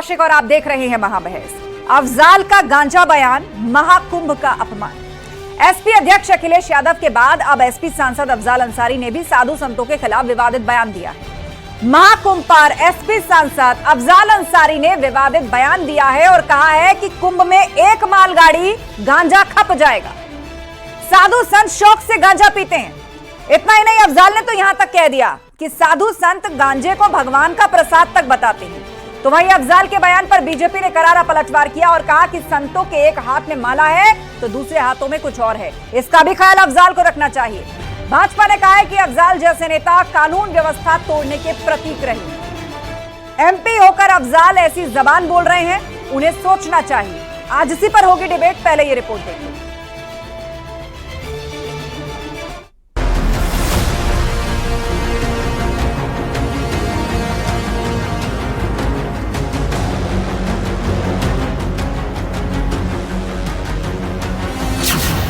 कौशिक और आप देख रहे हैं महाबहस। अफजाल का गांजा बयान, महाकुंभ का अपमान। एसपी अध्यक्ष अखिलेश यादव के बाद अब एसपी सांसद अफजाल अंसारी ने भी साधु संतों के खिलाफ विवादित बयान दिया है। महाकुंभ पर एसपी सांसद अफजाल अंसारी ने विवादित बयान दिया है और कहा है कि कुंभ में एक मालगाड़ी गांजा खप जाएगा। साधु संत शौक से गांजा पीते हैं। इतना ही नहीं, अफजाल ने तो यहां तक कह दिया कि साधु संत गांजे को भगवान का प्रसाद तक बताते हैं। तो वहीं अफजाल के बयान पर बीजेपी ने करारा पलटवार किया और कहा कि संतों के एक हाथ में माला है तो दूसरे हाथों में कुछ और है। इसका भी ख्याल अफजाल को रखना चाहिए। भाजपा ने कहा है कि अफजाल जैसे नेता कानून व्यवस्था तोड़ने के प्रतीक रहे। एमपी होकर अफजाल ऐसी जबान बोल रहे हैं, उन्हें सोचना चाहिए। आज इसी पर होगी डिबेट, पहले ये रिपोर्ट देखिए।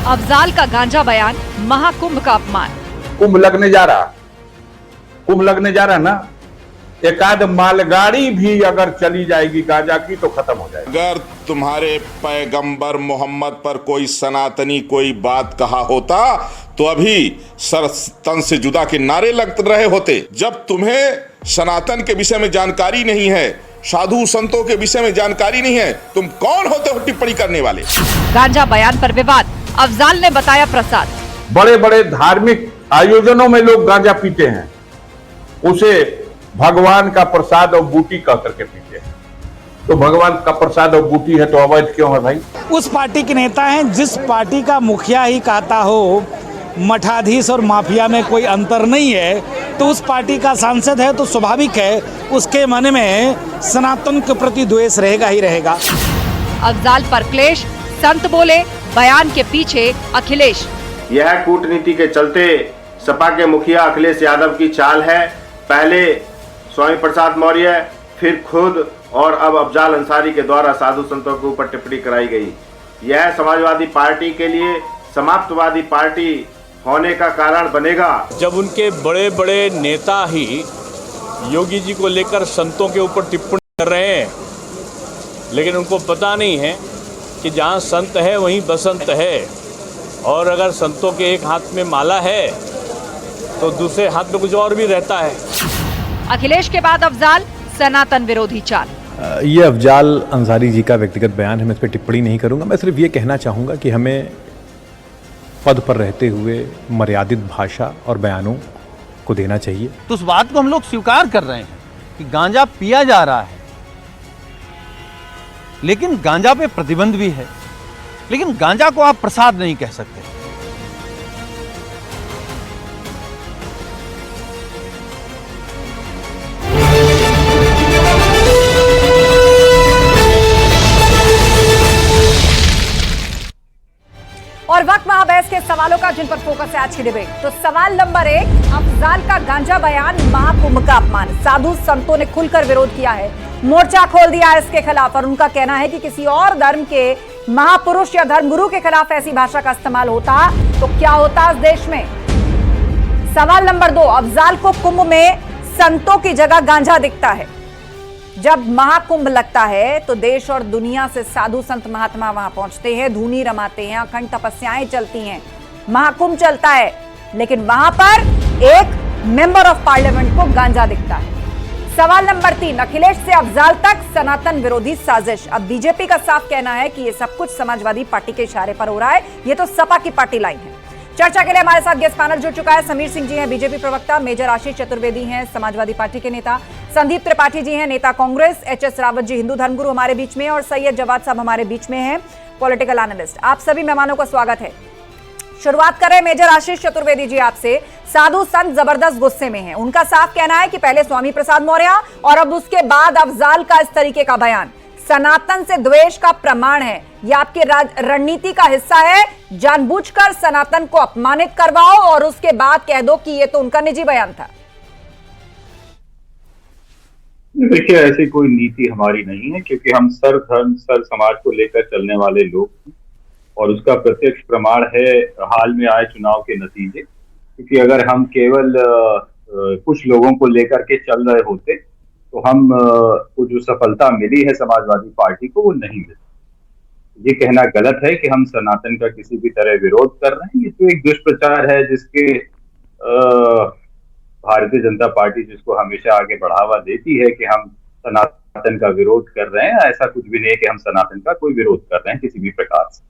अफजाल का गांजा बयान, महाकुंभ का अपमान। कुंभ लगने जा रहा ना, एकाध मालगाड़ी भी अगर चली जाएगी गांजा की तो खत्म हो जाएगी। अगर तुम्हारे पैगंबर मोहम्मद पर कोई सनातनी कोई बात कहा होता तो अभी सर तन से जुदा के नारे लग रहे होते। जब तुम्हें सनातन के विषय में जानकारी नहीं है, साधु संतों के विषय में जानकारी नहीं है, तुम कौन होते हो टिप्पणी करने वाले। गांजा बयान पर विवाद, अफजाल ने बताया प्रसाद। बड़े बड़े धार्मिक आयोजनों में लोग गांजा पीते हैं, उसे भगवान का प्रसाद और बूटी कह करके पीते हैं। तो भगवान का प्रसाद और बूटी है तो अवैध क्यों है भाई? उस पार्टी के नेता हैं जिस पार्टी का मुखिया ही कहता हो मठाधीश और माफिया में कोई अंतर नहीं है, तो उस पार्टी का सांसद है तो स्वाभाविक है उसके मन में सनातन के प्रति द्वेष रहेगा ही रहेगा। अफजाल पर क्लेश, संत बोले, बयान के पीछे अखिलेश। यह कूटनीति के चलते सपा के मुखिया अखिलेश यादव की चाल है। पहले स्वामी प्रसाद मौर्य, फिर खुद और अब अफजाल अंसारी के द्वारा साधु संतों के ऊपर टिप्पणी कराई गई। यह समाजवादी पार्टी के लिए समाप्तवादी पार्टी होने का कारण बनेगा। जब उनके बड़े बड़े नेता ही योगी जी को लेकर संतों के ऊपर टिप्पणी कर रहे हैं, लेकिन उनको पता नहीं है कि जहाँ संत है वहीं बसंत है, और अगर संतों के एक हाथ में माला है तो दूसरे हाथ में कुछ और भी रहता है। अखिलेश के बाद अफजाल, सनातन विरोधी चाल। ये अफजाल अंसारी जी का व्यक्तिगत बयान है, मैं इस पर टिप्पणी नहीं करूंगा। मैं सिर्फ ये कहना चाहूँगा कि हमें पद पर रहते हुए मर्यादित भाषा और बयानों को देना चाहिए। तो उस बात को हम लोग स्वीकार कर रहे हैं कि गांजा पिया जा रहा है, लेकिन गांजा पे प्रतिबंध भी है। लेकिन गांजा को आप प्रसाद नहीं कह सकते। और वक्त महाबहस के सवालों का, जिन पर फोकस है आज की डिबेट। तो सवाल नंबर 1, अफजाल का गांजा बयान, महाकुंभ का अपमान। साधु संतों ने खुलकर विरोध किया है, मोर्चा खोल दिया है इसके खिलाफ, और उनका कहना है कि किसी और धर्म के महापुरुष या धर्मगुरु के खिलाफ ऐसी भाषा का इस्तेमाल होता तो क्या होता इस देश में। सवाल नंबर 2, अफजाल को कुंभ में संतों की जगह गांजा दिखता है। जब महाकुंभ लगता है तो देश और दुनिया से साधु संत महात्मा वहां पहुंचते हैं, धूनी रमाते हैं, अखंड तपस्याएं चलती हैं, महाकुंभ चलता है, लेकिन वहां पर एक मेंबर ऑफ पार्लियामेंट को गांजा दिखता है। सवाल नंबर 3, अखिलेश से अफजाल तक सनातन विरोधी साजिश। अब बीजेपी का साफ कहना है कि यह सब कुछ समाजवादी पार्टी के इशारे पर हो रहा है, यह तो सपा की पार्टी लाइन है। चर्चा के लिए हमारे साथ गेस्ट पैनल जुड़ चुका है। समीर सिंह जी हैं बीजेपी प्रवक्ता, मेजर आशीष चतुर्वेदी हैं समाजवादी पार्टी के नेता, संदीप त्रिपाठी जी हैं नेता कांग्रेस, एचएस रावत जी हिंदू धर्मगुरु हमारे बीच में, और सैयद जवाद साहब हमारे बीच में हैं, पॉलिटिकल एनालिस्ट। आप सभी मेहमानों का स्वागत है। शुरुआत करें मेजर आशीष चतुर्वेदी जी आपसे। साधु संत जबरदस्त गुस्से में हैं, उनका साफ कहना है कि पहले स्वामी प्रसाद मौर्य और अब उसके बाद अफजाल का इस तरीके का बयान सनातन से द्वेष का प्रमाण है। यह आपकी रणनीति का हिस्सा है, जानबूझकर सनातन को अपमानित करवाओ और उसके बाद कह दो कि यह तो उनका निजी बयान था। देखिए, ऐसी कोई नीति हमारी नहीं है, क्योंकि हम सर धर्म सर समाज को लेकर चलने वाले लोग हैं, और उसका प्रत्यक्ष प्रमाण है हाल में आए चुनाव के नतीजे। क्योंकि अगर हम केवल कुछ लोगों को लेकर के चल रहे होते तो हम को जो सफलता मिली है समाजवादी पार्टी को वो नहीं मिली। ये कहना गलत है कि हम सनातन का किसी भी तरह विरोध कर रहे हैं। ये तो एक दुष्प्रचार है जिसके भारतीय जनता पार्टी जिसको हमेशा आगे बढ़ावा देती है कि हम सनातन का विरोध कर रहे हैं। ऐसा कुछ भी नहीं है कि हम सनातन का कोई विरोध कर रहे हैं किसी भी प्रकार से।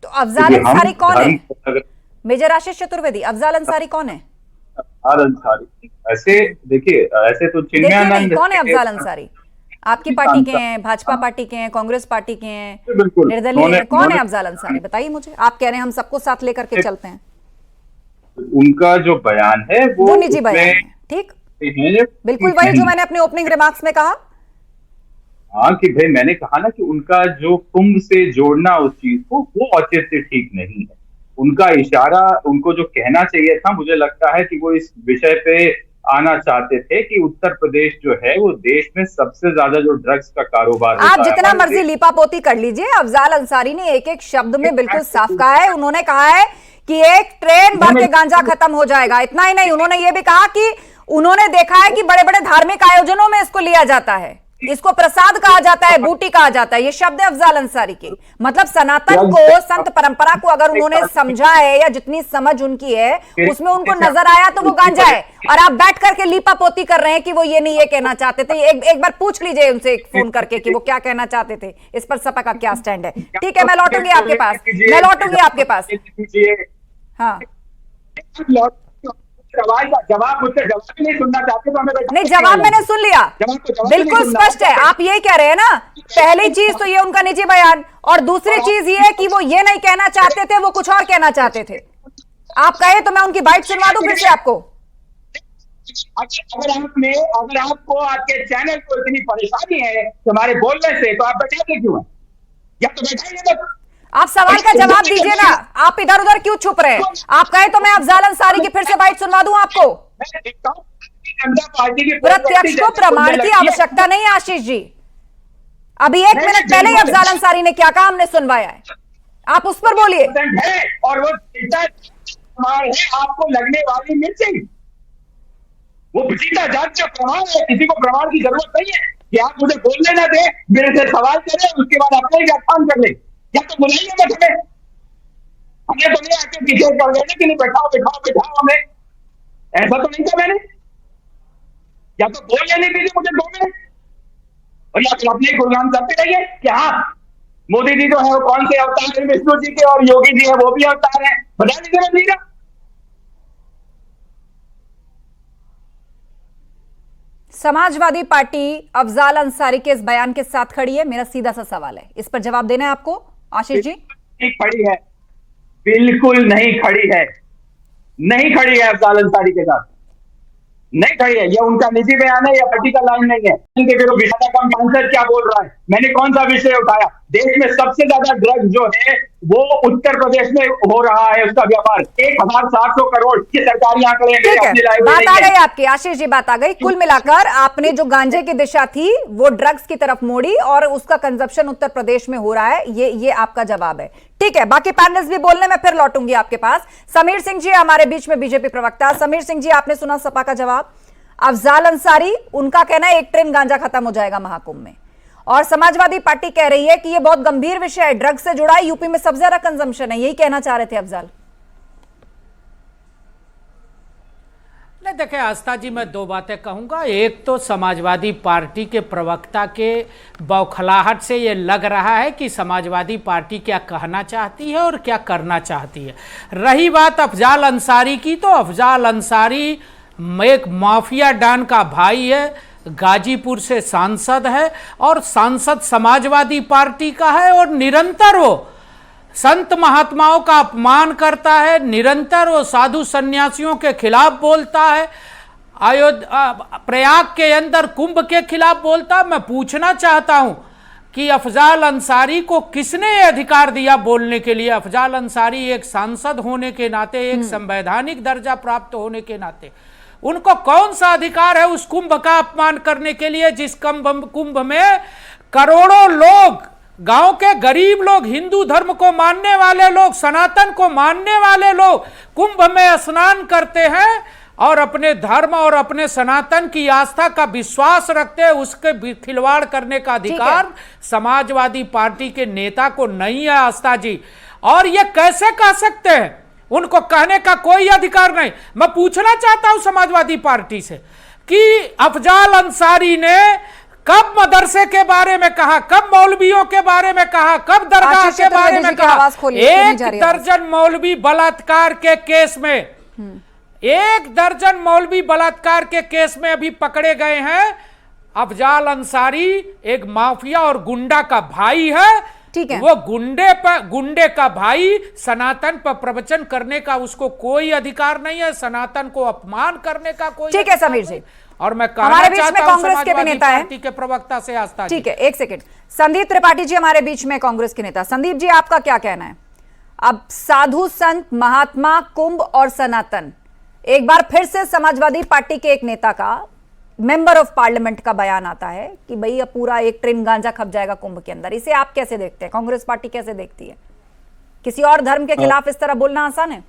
तो अफजाल अंसारी कौन है? मेजर आशीष चतुर्वेदी, अफजाल अंसारी कौन है? अफजाल अंसारी ऐसे देखिए, ऐसे तो चिन्मयानंद कौन है अफजाल अंसारी? आपकी पार्टी के हैं, भाजपा पार्टी के हैं, कांग्रेस पार्टी के हैं, बिल्कुल निर्दलीय? कौन है अफजाल अंसारी? बताइए मुझे। आप कह रहे हैं हम सबको साथ लेकर के चलते हैं। उनका जो बयान है वो निजी बयान है, ठीक, बिल्कुल वही जो मैंने अपने ओपनिंग रिमार्क्स में कहा। हाँ कि भाई मैंने कहा ना कि उनका जो कुंभ से जोड़ना उस चीज को, वो औचित्य ठीक नहीं है। उनका इशारा, उनको जो कहना चाहिए था, मुझे लगता है कि वो इस विषय पे आना चाहते थे कि उत्तर प्रदेश जो है वो देश में सबसे ज्यादा जो ड्रग्स का कारोबार होता है। आप जितना मर्जी लीपापोती कर लीजिए, अफजाल अंसारी ने एक एक शब्द में बिल्कुल साफ कहा है। उन्होंने कहा है कि एक ट्रेन भर के गांजा खत्म हो जाएगा। इतना ही नहीं, उन्होंने ये भी कहा कि उन्होंने देखा है कि बड़े बड़े धार्मिक आयोजनों में इसको लिया जाता है, इसको प्रसाद कहा जाता है, बूटी कहा जाता है। ये शब्द है अफजाल अंसारी के। मतलब सनातन को, संत परंपरा को अगर उन्होंने समझा है या जितनी समझ उनकी है उसमें उनको नजर आया तो वो गांजा है। और आप बैठ करके लीपापोती कर रहे हैं कि वो ये नहीं ये कहना चाहते थे। एक बार पूछ लीजिए उनसे फोन करके कि वो क्या कहना चाहते थे, इस पर सपा का क्या स्टैंड है। ठीक है, मैं लौटूंगी आपके पास, मैं लौटूंगी आपके पास। हाँ, सवाल का जवाब मुझसे जवाब नहीं सुनना चाहते तो हमें नहीं, जवाब मैंने सुन लिया, बिल्कुल स्पष्ट है। आप ये कह रहे हैं ना, पहली चीज तो ये उनका निजी बयान, और दूसरी चीज ये है कि वो ये नहीं कहना चाहते थे, वो कुछ और कहना चाहते थे। आप कहे तो मैं उनकी बाइट सुनवा दूं फिर से आपको। अगर आपको आपके चैनल को इतनी परेशानी है तुम्हारे बोलने से, तो आप बैठाते क्यों हैं? या तो बैठाइए बस। आप सवाल का जवाब दीजिए ना, आप इधर उधर क्यों छुप रहे हैं? आप कहे तो मैं अफजाल अंसारी की फिर से बाइट सुनवा दूं आपको। प्रत्यक्ष को प्रमाण की आवश्यकता नहीं है आशीष जी। अभी 1 मिनट पहले ही अफजाल अंसारी ने क्या कहा हमने सुनवाया है, आप उस पर बोलिए। और वो है आपको लगने वाली मिर्ची, वो सीधा जांच का प्रमाण है। किसी को प्रमाण की जरूरत नहीं है कि आप मुझे बोलने ना दे, मेरे से सवाल करें, उसके बाद अपने व्याख्यान कर ले। या तो बुलाइए मत हमें, हमें तो नहीं आके पीछे कर देने कि नहीं बैठाओ बैठाओ बैठाओ हमें, ऐसा तो नहीं था मैंने। या तो बोल लेने दीजिए मुझे 2 मिनट, और या फिर अपने गुणगान करते रहिए कि हाँ मोदी जी जो है वो कौन से अवतार है, विष्णु जी के, और योगी जी है वो भी अवतार है, बता दीजिए मंदिर। समाजवादी पार्टी अफजाल अंसारी के इस बयान के साथ खड़ी है। मेरा सीधा सा सवाल है, इस पर जवाब देना है आपको आशीष जी। नहीं खड़ी है, बिल्कुल नहीं खड़ी है, नहीं खड़ी है अफजाल अंसारी के साथ, नहीं खड़ी है। यह उनका निजी बयान है या पार्टी का लाइन नहीं है। इनके विरुद्ध आंसर क्या बोल रहा है, मैंने कौन सा विषय उठाया? देश में सबसे ज्यादा ड्रग्स जो है वो उत्तर प्रदेश में हो रहा है, उसका व्यापार 1700 करोड़ के सरकारी आंकड़े। ठीक है, बात आ गई आपकी आशीष जी, बात आ गई। कुल मिलाकर आपने जो गांजे की दिशा थी वो ड्रग्स की तरफ मोड़ी और उसका कंजप्शन उत्तर प्रदेश में हो रहा है, ये आपका जवाब है। ठीक है, बाकी पैनलिस्ट भी बोलने में फिर लौटूंगी आपके पास। समीर सिंह जी हमारे बीच में, बीजेपी प्रवक्ता। समीर सिंह जी, आपने सुना सपा का जवाब। अफजाल अंसारी, उनका कहना है 1 ट्रेन गांजा खत्म हो जाएगा महाकुंभ में, और समाजवादी पार्टी कह रही है कि ये बहुत गंभीर विषय है, ड्रग्स से जुड़ा है, यूपी में सबसे ज्यादा कंजम्पशन है। यही कहना चाह रहे थे अफजाल। नहीं देखिए आस्था जी, मैं 2 बातें कहूंगा। एक तो समाजवादी पार्टी के प्रवक्ता के बौखलाहट से ये लग रहा है कि समाजवादी पार्टी क्या कहना चाहती है और क्या करना चाहती है। रही बात अफजाल अंसारी की, तो अफजाल अंसारी एक माफिया डॉन का भाई है, गाजीपुर से सांसद है, और सांसद समाजवादी पार्टी का है, और निरंतर वो संत महात्माओं का अपमान करता है, निरंतर वो साधु सन्यासियों के खिलाफ बोलता है, प्रयाग के अंदर कुंभ के खिलाफ बोलता। मैं पूछना चाहता हूं कि अफजाल अंसारी को किसने अधिकार दिया बोलने के लिए? अफजाल अंसारी एक सांसद होने के नाते, एक संवैधानिक दर्जा प्राप्त होने के नाते, उनको कौन सा अधिकार है उस कुंभ का अपमान करने के लिए, जिस कुंभ में करोड़ों लोग, गांव के गरीब लोग, हिंदू धर्म को मानने वाले लोग, सनातन को मानने वाले लोग कुंभ में स्नान करते हैं, और अपने धर्म और अपने सनातन की आस्था का विश्वास रखते हैं, उसके खिलवाड़ करने का अधिकार समाजवादी पार्टी के नेता को नहीं है आस्था जी। और ये कैसे कह सकते हैं? उनको कहने का कोई अधिकार नहीं। मैं पूछना चाहता हूं समाजवादी पार्टी से कि अफजाल अंसारी ने कब मदरसे के बारे में कहा, कब मौलवियों के बारे में कहा, कब दरगाह के बारे में कहा? एक दर्जन मौलवी बलात्कार के केस में, एक दर्जन मौलवी बलात्कार के केस में अभी पकड़े गए हैं। अफजाल अंसारी एक माफिया और गुंडा का भाई है। ठीक है, वो गुंडे का भाई सनातन पर प्रवचन करने का उसको कोई अधिकार नहीं है, सनातन को अपमान करने का कोई। ठीक है समीर जी, और मैं हमारे बीच में कांग्रेस के भी नेता है, पार्टी के प्रवक्ता से आस्था। ठीक है, एक सेकंड, संदीप त्रिपाठी जी हमारे बीच में कांग्रेस के नेता। संदीप जी, आपका क्या कहना है? अब साधु संत, महात्मा, कुंभ और सनातन, एक बार फिर से समाजवादी पार्टी के एक नेता का, मेंबर ऑफ पार्लियामेंट का बयान आता है कि भाई अब पूरा एक ट्रेन गांजा खप जाएगा कुंभ के अंदर। इसे आप कैसे देखते हैं? कांग्रेस पार्टी कैसे देखती है? किसी और धर्म के खिलाफ इस तरह बोलना आसान है?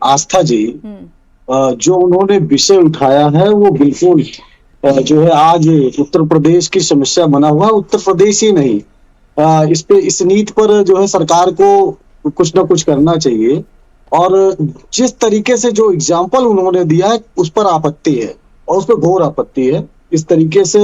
आस्था जी, जो उन्होंने विषय उठाया है वो बिल्कुल जो है आज उत्तर प्रदेश की समस्या बना हुआ है। उत्तर प्रदेश ही नहीं, इस नीति पर जो है सरकार को कुछ ना कुछ करना चाहिए। और जिस तरीके से जो एग्जाम्पल उन्होंने दिया है उस पर आपत्ति है, और उस पर घोर आपत्ति है। इस तरीके से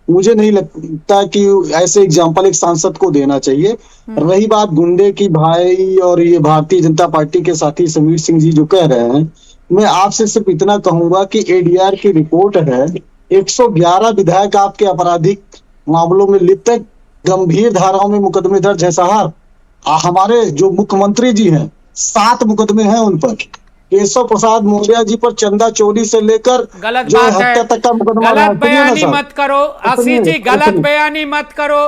मुझे नहीं लगता कि ऐसे एग्जाम्पल एक सांसद को देना चाहिए। रही बात गुंडे की भाई और ये भारतीय जनता पार्टी के साथी समीर सिंह जी जो कह रहे हैं, मैं आपसे सिर्फ इतना कहूंगा कि एडीआर की रिपोर्ट है, 111 विधायक आपके आपराधिक मामलों में लिप्त है, गंभीर धाराओं में मुकदमे दर्ज है साहब। हमारे जो मुख्यमंत्री जी हैं 7 मुकदमे हैं उन पर। केशव प्रसाद मौर्य जी पर चंदा चोरी से लेकर गलत बात है, हत्या तक का मुकदमा। गलत बयानी मत करो आशीष जी, गलत बयानी मत करो,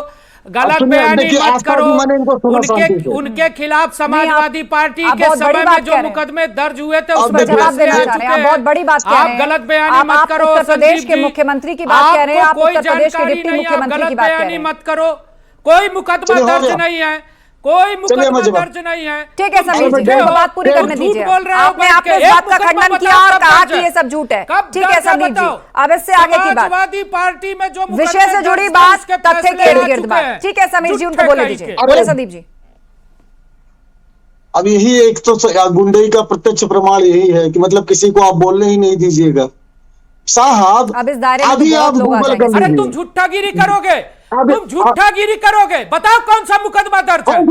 गलत बयानी मत करो। उनके खिलाफ समाजवादी पार्टी के समय में जो मुकदमे दर्ज हुए थे उसमें जवाब देना चाह रहे हैं। बहुत बड़ी बात कह रहे हैं। आप गलत बयानी मत करो। उत्तर प्रदेश के मुख्यमंत्री की बात कह रहे हैं, आप उत्तर प्रदेश के डिप्टी मुख्यमंत्री की बात कह रहे हैं। मत करो, कोई मुकदमा दर्ज नहीं है, कोई मुकदमा दर्ज नहीं है। ठीक है समीर जी, उनको बात पूरी करने दीजिए। आपने इस बात का खंडन किया और कहा कि ये सब झूठ है। ठीक है समीर जी, अब इससे आगे की बात, समाजवादी पार्टी में जो विषय से जुड़ी बात, तथ्य के इर्द गिर्द बात। ठीक है समीर जी, उनको बोलने दीजिए। बोले संदीप जी। अब यही एक तो गुंडई का प्रत्यक्ष प्रमाण यही है कि मतलब किसी को आप बोलने ही नहीं दीजिएगा साहब। अब इस दायरे में अभी आप गूगल कर अरे तुम झूठागिरी करोगे, तुम झूठागिरी करोगे। बताओ कौन सा मुकदमा दर्ज है,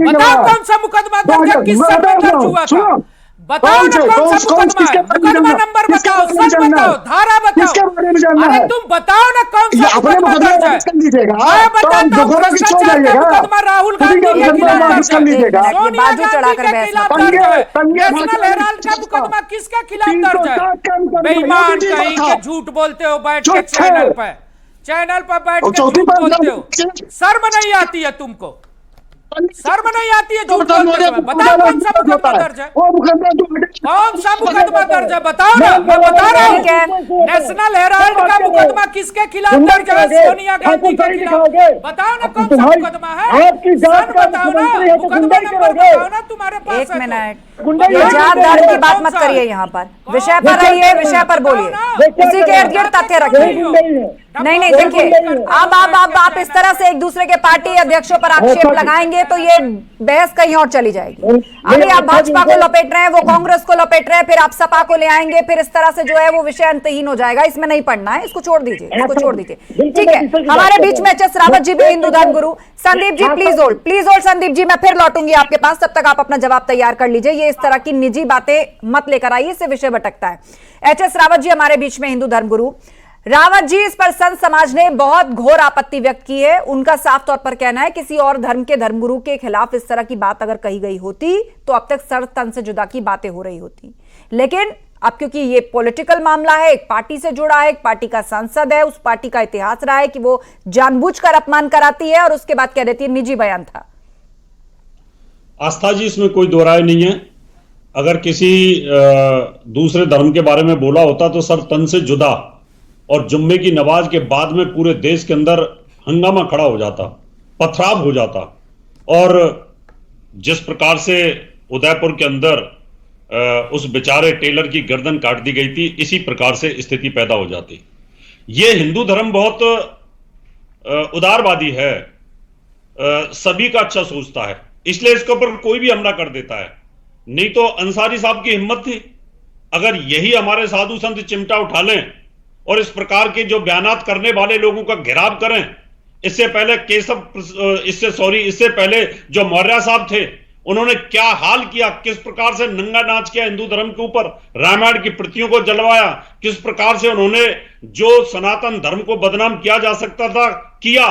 बताओ कौन सा मुकदमा दर्ज है, किस सर पे दर्ज हुआ था, बताओ ना कौन सा मुकदमा है, मुकदमा नंबर बताओ, सर बताओ, धारा बताओ। अरे तुम बताओ ना कौन सा मुकदमा दर्ज है। मैं बताता हूँ, भ्रष्टाचार का मुकदमा राहुल गांधी के खिलाफ दर्ज है, सोनिया गांधी के खिलाफ दर्ज है, नेशनल हेराल्ड का मुकदमा किसके खिलाफ दर्ज है? बेईमान कहीं के झूठ बोलते हो बैठ के चैनल पर बैठ के झूठ बोलते हो। शर्म नहीं आती है तुमको? शर्म नहीं आती है झूठ बोलते हो? बताओ कौन सा मुकदमा दर्ज है, कौन सा मुकदमा दर्ज है, बताओ ना। मैं बता रहा हूँ, नेशनल हेराल्ड का मुकदमा किसके खिलाफ दर्ज है? सोनिया गांधी के खिलाफ। बताओ ना कौन सा मुकदमा है, सर बताओ ना, मुकदमा नंबर बताओ ना तुम्हारे पास। एक मिनट, ये जात धर्म की बात मत करिए, यहाँ पर विषय पर रहिए, विषय पर बोलिए, उसी के इर्द गिर्द तथ्य रखिए। नहीं देखिए, अब आप इस तरह से एक दूसरे के पार्टी अध्यक्षों पर आक्षेप लगाएंगे तो ये बहस कहीं और चली जाएगी। अभी आप भाजपा को लपेट रहे हैं, वो कांग्रेस को लपेट रहे हैं, फिर आप सपा को ले आएंगे, फिर इस तरह से जो है वो विषय अंतहीन हो जाएगा। इसमें नहीं पढ़ना है, इसको छोड़ दीजिए, इसको छोड़ दीजिए। ठीक है, हमारे बीच में एच.एस. रावत जी भी हिंदू धर्म गुरु। संदीप जी प्लीज होल्ड संदीप जी, मैं फिर लौटूंगी आपके पास, तब तक आप अपना जवाब तैयार कर लीजिए। ये इस तरह की निजी बातें मत लेकर आइए, इससे विषय भटकता है। एच.एस. रावत जी हमारे बीच में, हिंदू धर्म गुरु। रावत जी, इस पर संत समाज ने बहुत घोर आपत्ति व्यक्त की है। उनका साफ तौर पर कहना है किसी और धर्म के धर्मगुरु के खिलाफ इस तरह की बात अगर कही गई होती तो अब तक सर तन से जुदा की बातें हो रही होती। लेकिन अब क्योंकि ये पॉलिटिकल मामला है, एक पार्टी से जुड़ा है, एक पार्टी का सांसद है, उस पार्टी का इतिहास रहा है कि वो जानबूझकर अपमान कराती है और उसके बाद कह देती है निजी बयान था। आस्था जी, इसमें कोई दो राय नहीं है। अगर किसी दूसरे धर्म के बारे में बोला होता तो सर तन से जुदा और जुम्मे की नमाज के बाद में पूरे देश के अंदर हंगामा खड़ा हो जाता, पथराव हो जाता। और जिस प्रकार से उदयपुर के अंदर उस बेचारे टेलर की गर्दन काट दी गई थी, इसी प्रकार से स्थिति पैदा हो जाती। ये हिंदू धर्म बहुत उदारवादी है, सभी का अच्छा सोचता है, इसलिए इसके ऊपर कोई भी हमला कर देता है। नहीं तो अंसारी साहब की हिम्मत थी, अगर यही हमारे साधु संत चिमटा उठा लें और इस प्रकार के जो बयानात करने वाले लोगों का घेराव करें। इससे पहले इससे पहले जो मौर्य साहब थे, उन्होंने क्या हाल किया, किस प्रकार से नंगा नाच किया हिंदू धर्म के ऊपर, रामायण की प्रतियों को जलवाया, किस प्रकार से उन्होंने जो सनातन धर्म को बदनाम किया जा सकता था किया,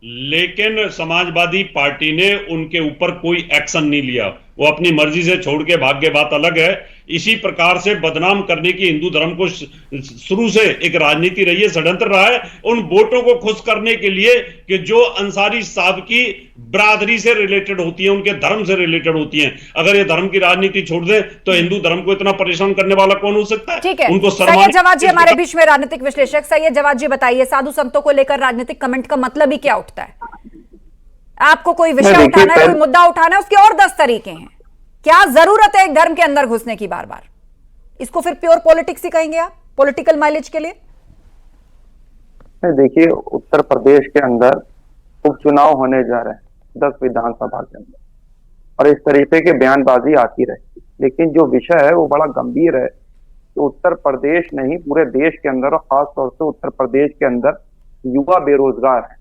लेकिन समाजवादी पार्टी ने उनके ऊपर कोई एक्शन नहीं लिया। वो अपनी मर्जी से छोड़ के भाग गए, बात अलग है। इसी प्रकार से बदनाम करने की हिंदू धर्म को शुरू से एक राजनीति रही है, षड्यंत्र रहा है, उन वोटों को खुश करने के लिए कि जो अंसारी साहब की बरादरी से रिलेटेड होती है, उनके धर्म से रिलेटेड होती है। अगर ये धर्म की राजनीति छोड़ दे तो हिंदू धर्म को इतना परेशान करने वाला कौन हो सकता है? ठीक है, उनको सैयद जवाद जी हमारे बीच में राजनीतिक विश्लेषक। सैयद जवाद जी बताइए, साधु संतों को लेकर राजनीतिक कमेंट का मतलब ही क्या उठता है? आपको कोई विषय उठाना है, कोई मुद्दा उठाना है, उसके और 10 तरीके हैं। क्या जरूरत है एक धर्म के अंदर घुसने की बार बार? इसको फिर प्योर पॉलिटिक्स ही कहेंगे आप, पॉलिटिकल माइलेज के लिए? देखिए, उत्तर प्रदेश के अंदर उपचुनाव होने जा रहे हैं 10 विधानसभा के अंदर, और इस तरीके के बयानबाजी आती रही, लेकिन जो विषय है वो बड़ा गंभीर है। तो उत्तर प्रदेश नहीं, पूरे देश के अंदर और खासतौर से उत्तर प्रदेश के अंदर युवा बेरोजगार है।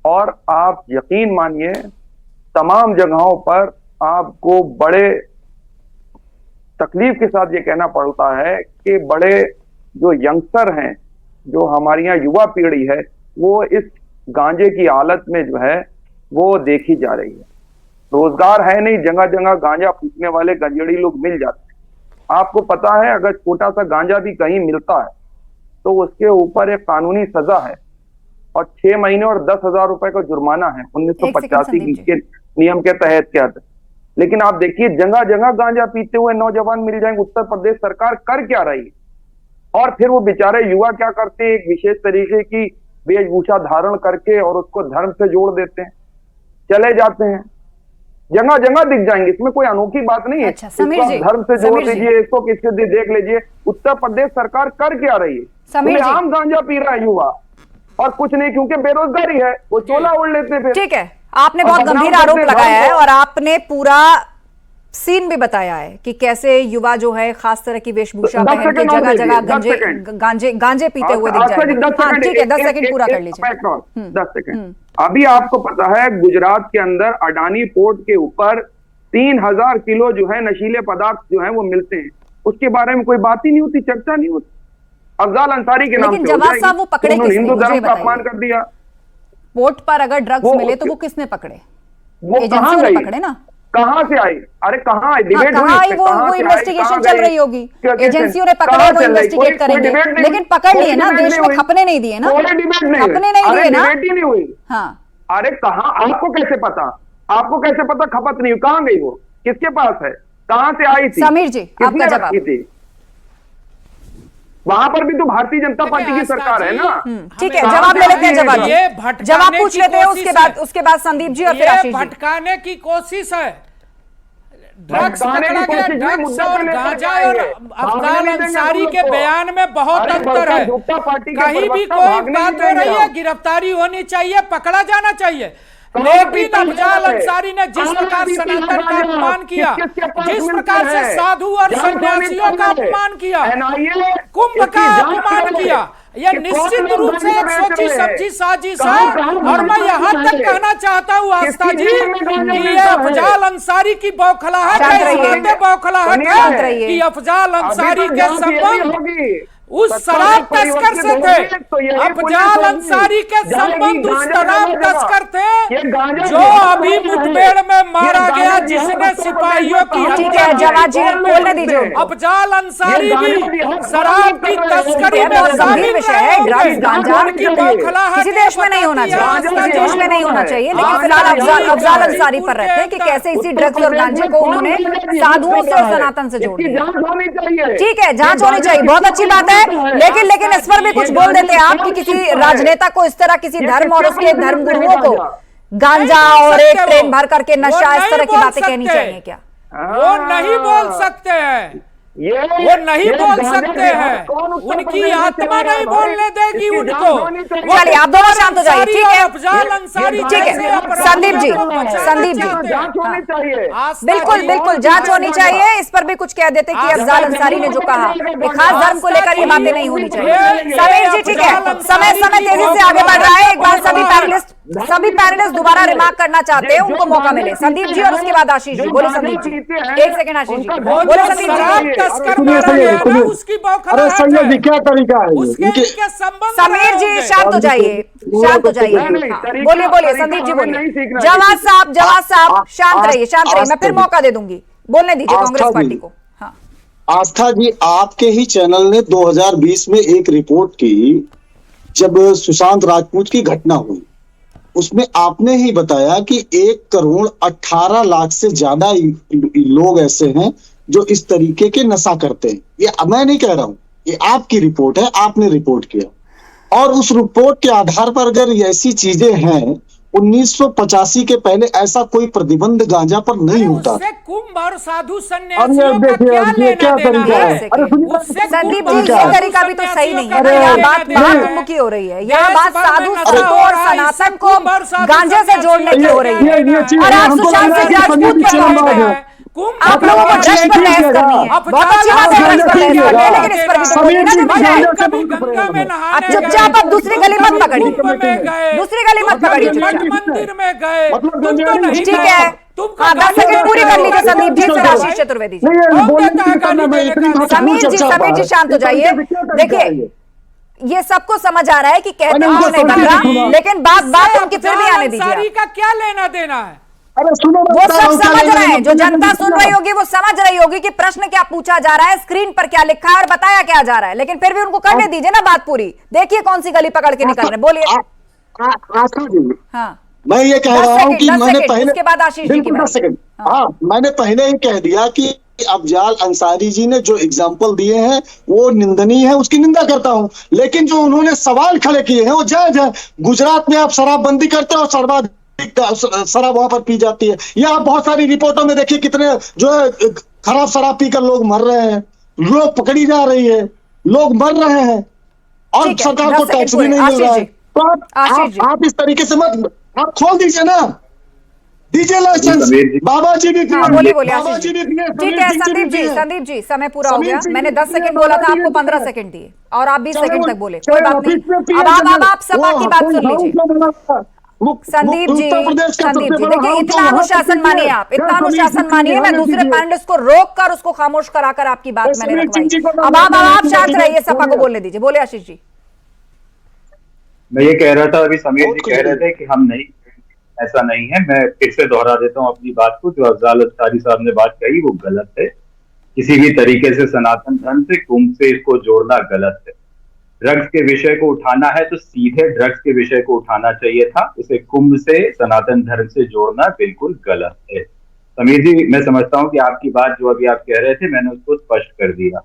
और आप यकीन मानिए, तमाम जगहों पर आपको बड़े तकलीफ के साथ ये कहना पड़ता है कि बड़े जो यंगस्टर हैं, जो हमारी यहाँ युवा पीढ़ी है, वो इस गांजे की हालत में जो है वो देखी जा रही है। रोजगार है नहीं, जगह जगह गांजा फूकने वाले गंजेड़ी लोग मिल जाते हैं। आपको पता है, अगर छोटा सा गांजा भी कहीं मिलता है तो उसके ऊपर एक कानूनी सजा है और 6 महीने और 10,000 रुपए का जुर्माना है 1985 के नियम के तहत। लेकिन आप देखिए, जगह जगह गांजा पीते हुए नौजवान मिल जाएंगे। उत्तर प्रदेश सरकार कर क्या रही है? और फिर वो बेचारे युवा क्या करते हैं, एक विशेष तरीके की वेशभूषा धारण करके और उसको धर्म से जोड़ देते हैं, चले जाते हैं, जगह जगह दिख जाएंगे। इसमें कोई अनोखी बात नहीं है। धर्म से जोड़ लीजिए, इसको किसके देख लीजिए। उत्तर प्रदेश सरकार कर क्या रही है? आम गांजा पी रहा है युवा और कुछ नहीं, क्योंकि बेरोजगारी है, वो चोला ओढ़ लेते हैं। ठीक है, आपने बहुत गंभीर आरोप लगाया है और आपने पूरा सीन भी बताया है कि कैसे युवा जो है खास तरह की वेशभूषा पहन के जगह जगह गांजे पीते हुए दिख जाएंगे। हाँ, ठीक है, 10 सेकंड पूरा कर लीजिए। 10 सेकंड। अभी आपको पता है, गुजरात के अंदर अडानी पोर्ट के ऊपर 3000 किलो जो है नशीले पदार्थ जो है वो मिलते हैं। उसके बारे में कोई बात ही नहीं होती, चर्चा नहीं होती। अफजाल अंसारी के नाम से जवाब साहब वो पकड़े किसने? हिंदू धर्म का अपमान कर दिया। पोर्ट पर अगर ड्रग्स मिले तो वो किसने पकड़े? वो कहां गई? पकड़े ना, कहां से आई? अरे कहां आई? डिबेट हुई, वो इन्वेस्टिगेशन चल रही होगी, एजेंसियों ने पकड़ा, वो इन्वेस्टिगेट करेंगे, लेकिन पकड़ लिए ना, देश में खपने नहीं दिए ना, खपने नहीं दिए ना। डिबेट ही नहीं हुई। हाँ, अरे कहां? आपको कैसे पता? आपको कैसे पता खपत नहीं हुई? कहां गई वो? किसके पास है? कहां से आई थी? समीर जी, आपका जवाब। वहां पर भी तो भारतीय जनता पार्टी की सरकार है ना। ठीक है, जवाब ले लेते हैं। जवाब पूछ लेते हैं, उसके बाद संदीप जी और फिर आशीष जी। भटकाने की कोशिश है, ड्रग्स पकड़ा गया, ड्रग्स और गांजा, और अफजाल अंसारी के बयान में बहुत अंतर है। कहीं भी कोई बात हो रही है, गिरफ्तारी होनी चाहिए, पकड़ा जाना चाहिए। लेकिन अफजाल अंसारी ने जिस प्रकार सनातन का अपमान किया, जिस प्रकार से साधु और सन्यासियों का अपमान किया, कुंभ का अपमान किया, यह निश्चित रूप से एक सोची समझी साजिश है। और मैं यहाँ तक कहना चाहता हूँ आस्था जी कि ये अफजाल अंसारी की बौखलाहट है, बौखलाहट है कि अफजाल अंसारी के संबंध उस शराब तस्कर से थे। अफजाल अंसारी के संबंध उस शराब तस्कर थे जो अभी मुठभेड़ में मारा गया, जिसने सिपाहियों की हत्या की। अफजाल अंसारी भी शराब की तस्करी में शामिल है। ड्रग्स गांजा किसी देश में नहीं होना चाहिए, देश में नहीं होना चाहिए, लेकिन फिलहाल अफजाल अंसारी पर रहते हैं कि कैसे इसी ड्रग्स और गांजे को उन्होंने साधुओं से और सनातन से जोड़ दिया। ठीक है, जांच होनी चाहिए, बहुत अच्छी बात है, लेकिन इस पर भी कुछ बोल देते हैं आप कि किसी राजनेता को इस तरह किसी धर्म और उसके धर्म गुरुओं को गांजा और एक ट्रेन भर करके नशा, इस तरह की बातें कहनी चाहिए क्या? वो नहीं बोल सकते हैं, वो नहीं बोल सकते हैं, उनकी आत्मा नहीं बोलने देगी उनको। चलिए आप दोनों शांत हो जाइए, ठीक है, अफजाल अंसारी, ठीक है। संदीप जी, संदीप जी, बिल्कुल बिल्कुल जांच होनी चाहिए। इस पर भी कुछ कह देते कि अफजाल अंसारी ने जो कहा कि खास धर्म को लेकर ये बातें नहीं होनी चाहिए। समीर जी, ठीक है, समय तेजी से आगे बढ़ रहा है। एक बार सभी पैनलिस्ट दोबारा रिमार्क करना चाहते हैं, उनको मौका मिले। संदीप जी और उसके बाद आशीष जी। बोले संदीप जी, एक सेकंड आशीष जी, बोले संदीप जी। अरे सैयद जी क्या तरीका है? समीर जी शांत हो जाइए, शांत हो जाइए। बोलिए बोलिए संदीप जी, बोलिए। जवाब साहब शांत रहिए, शांत रहिए। मैं फिर मौका दे दूंगी, बोलने दीजिए कांग्रेस पार्टी को। हाँ आस्था जी, आपके ही चैनल ने 2020 में एक रिपोर्ट की, जब सुशांत राजपूत की घटना हुई, उसमें आपने ही बताया कि 1,18,00,000 से ज्यादा लोग ऐसे हैं जो इस तरीके के नशा करते हैं। ये मैं नहीं कह रहा हूं, ये आपकी रिपोर्ट है, आपने रिपोर्ट किया। और उस रिपोर्ट के आधार पर अगर ऐसी चीजें हैं, 1985 के पहले ऐसा कोई प्रतिबंध गांजा पर नहीं होता। कुंभ और साधु सन्यासियों का क्या लेना देना है? संदीप जी, ये तरीका भी तो सही नहीं है। यहाँ बात महाकुंभ की हो रही है, यहाँ बात साधु संतों और सनातन को गांजे से जोड़ने की हो रही है। और आप सुशांत सिंह राजपूत पर पहुंच गए हैं। आप लोगों को ड्रग्स पर बहस करनी है, बहुत अच्छी बात है ड्रग्स पर बहस करनी है, लेकिन इस पर भी तो बोलिए ना जब चुपचाप आप दूसरी गली मत पकड़िए, दूसरी गली मत पकड़िए, मंदिर में गए, ठीक है। 10 सेकंड पूरी कर लीजिए संदीप जी, फिर आशीष चतुर्वेदी जी। समीर जी शांत हो जाइए। देखिए ये सबको समझ आ रहा है कि कहते हैं नहीं बन रहा, लेकिन बात उनकी फिर भी आने दीजिए। का क्या लेना देना है? वो सब समझ रहे हैं, जो जनता सुन रही होगी वो समझ रही होगी कि प्रश्न क्या पूछा जा रहा है, स्क्रीन पर क्या लिखा है और बताया क्या जा रहा है, लेकिन फिर भी उनको करने दीजिए ना बात पूरी। देखिए कौन सी गली पकड़ के निकल रहे, बोलिए। हाँ मैं ये कह रहा हूँ कि मैंने पहले, उसके बाद आशीष जी की 10 सेकंड, हाँ मैंने पहले ही कह दिया कि अफजाल अंसारी जी ने जो एग्जाम्पल दिए हैं वो निंदनीय है, उसकी निंदा करता हूं। लेकिन जो उन्होंने सवाल खड़े किए हैं वो जायज है। गुजरात में आप शराबबंदी करते हो और सर्वाधिक शराब वहां पर पी जाती है। ये आप बहुत सारी रिपोर्टों में देखिए कितने जो है खराब शराब पीकर लोग मर रहे हैं, लोग पकड़ी जा रही है, लोग मर रहे हैं और सरकार को टैक्स भी नहीं मिल रहा है। तो आप इस तरीके से मत, आप खोल दीजिए ना, दीजिए लाइसेंस। बाबा जी भी बोलिए ठीक है। संदीप जी समय पूरा हो गया। मैंने 10 सेकंड बोला था, आपको 15 सेकंड दिए और आप 20 सेकंड तक बोले, कोई बात नहीं। अब आप सपा की बात सुन लीजिए। संदीप जी देखिए, इतना अनुशासन मानिए, आप इतना अनुशासन मानिए। मैं दूसरे पैनलिस्ट को रोक कर उसको खामोश कराकर आपकी बात मैंने रखवाई। अब आप शांत रहिए, सपा को बोलने दीजिए। बोले आशीष जी। मैं ये कह रहा था, अभी समीर जी कह रहे थे कि हम नहीं, ऐसा नहीं है। मैं फिर से दोहरा देता हूँ अपनी बात को। जो अफजाल अंसारी साहब ने बात कही वो गलत है। किसी भी तरीके से सनातन धर्म से कुंभ से इसको जोड़ना गलत है। ड्रग्स के विषय को उठाना है तो सीधे ड्रग्स के विषय को उठाना चाहिए था, उसे कुंभ से सनातन धर्म से जोड़ना बिल्कुल गलत है। समीर जी, मैं समझता हूँ कि आपकी बात जो अभी आप कह रहे थे मैंने उसको स्पष्ट कर दिया,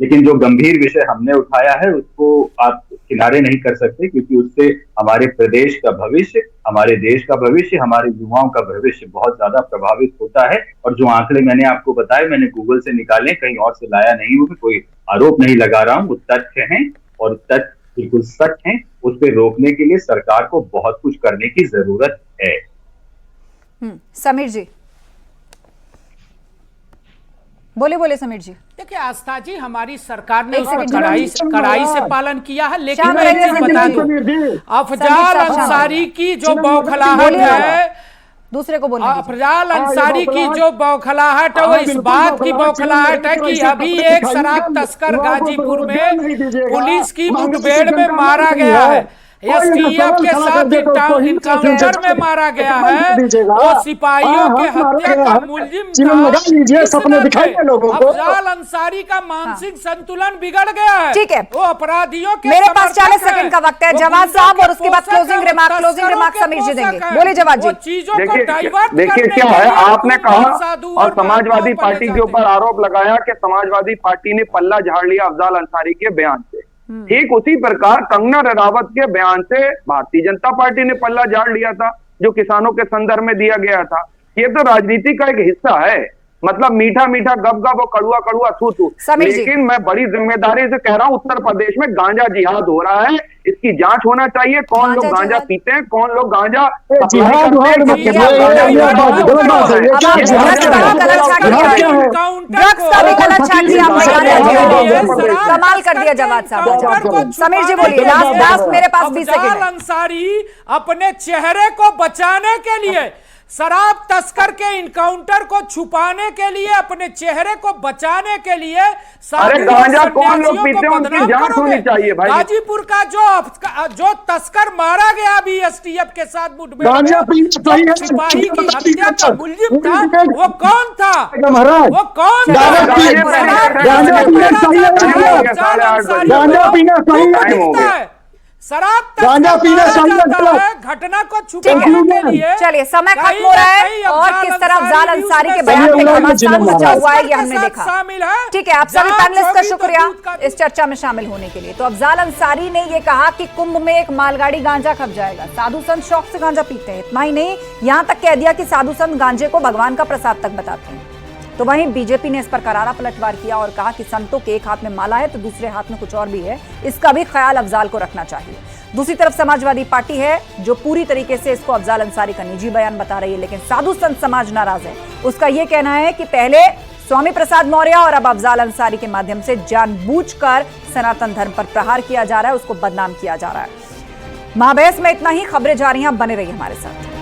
लेकिन जो गंभीर विषय हमने उठाया है उसको आप किनारे नहीं कर सकते, क्योंकि उससे हमारे प्रदेश का भविष्य, हमारे देश का भविष्य, हमारे युवाओं का भविष्य बहुत ज्यादा प्रभावित होता है। और जो आंकड़े मैंने आपको बताए, मैंने गूगल से निकाले, कहीं और से लाया नहीं हूँ, कोई आरोप नहीं लगा रहा हूँ, वो तथ्य हैं और तथ्य बिल्कुल सच हैं। उस पर रोकने के लिए सरकार को बहुत कुछ करने की जरूरत है। समीर जी बोले समीर जी। देखिए आस्था जी, हमारी सरकार ने उसका कड़ाई से पालन किया है, लेकिन मैं एक चीज बता दूं, अफजाल अंसारी की जो बौखलाहट है, दूसरे को बोलने अफजाल अंसारी की जो बौखलाहट है वो इस बात की बौखलाहट है कि अभी एक शराब तस्कर गाजीपुर में पुलिस की मुठभेड़ में मारा गया है, एसटीएफ के साथ इनकाउंटर में मारा गया है। वो सिपाहियों के हत्या का मुलजिम था। अफजाल अंसारी का मानसिक संतुलन बिगड़ गया है। ठीक है, वो अपराधियों के, मेरे पास 40 सेकंड का वक्त है। जवाब साहब और उसके बाद क्लोजिंग रिमार्क समीर जी देंगे। बोले जवाब जी। चीजों को डाइवर्ट देखिए क्या है, आपने कहा और समाजवादी पार्टी के ऊपर आरोप लगाया कि समाजवादी पार्टी ने पल्ला झाड़ लिया अफजाल अंसारी के बयान से। ठीक उसी प्रकार कंगना रनावत के बयान से भारतीय जनता पार्टी ने पल्ला झाड़ लिया था, जो किसानों के संदर्भ में दिया गया था। ये तो राजनीति का एक हिस्सा है। मतलब मीठा मीठा गप गप और कड़ुआ कड़ुआ थू थू। लेकिन मैं बड़ी जिम्मेदारी से कह रहा हूं, उत्तर प्रदेश में गांजा जिहाद हो रहा है, इसकी जांच होना चाहिए। कौन लोग गांजा पीते हैं, कौन लोग गांजा कमाल कर दिया जवाब साहब। समीर जी बोलिए, लास्ट मेरे पास 20 सेकंड। अंसारी अपने चेहरे को बचाने के लिए, शराब तस्कर के इनकाउंटर को छुपाने के लिए, अपने चेहरे को बचाने के लिए गांजा कौन लोग पीते हैं उनकी जांच होनी चाहिए भाई। गाजीपुर का जो तस्कर मारा गया अभी एसटीएफ के साथ मुठभेड़ में, सिपाही की हत्या का मुलजिम था, वो कौन था? वो कौन था? शराब घटना को छुपाने के लिए। चलिए समय खत्म हो रहा है और किस तरह अफजाल अंसारी के बयान पे घमासान मचा हुआ है ये हमने देखा। ठीक है, आप सभी पैनलिस्ट का शुक्रिया इस चर्चा में शामिल होने के लिए। तो अफजाल अंसारी ने ये कहा कि कुंभ में एक मालगाड़ी गांजा खप जाएगा, साधु संत शौक से गांजा पीते हैं। इतना ही नहीं, यहां तक कह दिया कि साधु संत गांजे को भगवान का प्रसाद तक बताते हैं। तो वहीं बीजेपी ने इस पर करारा पलटवार किया और कहा कि संतों के एक हाथ में माला है तो दूसरे हाथ में कुछ और भी है, इसका भी ख्याल अफजाल को रखना चाहिए। दूसरी तरफ समाजवादी पार्टी है जो पूरी तरीके से इसको अफजाल अंसारी का निजी बयान बता रही है, लेकिन साधु संत समाज नाराज है। उसका यह कहना है कि पहले स्वामी प्रसाद मौर्य और अब अफजाल अंसारी के माध्यम से जानबूझकर सनातन धर्म पर प्रहार किया जा रहा है, उसको बदनाम किया जा रहा है। महाबहस में इतना ही। खबरें जा रही हैं, बने रहिए हमारे साथ।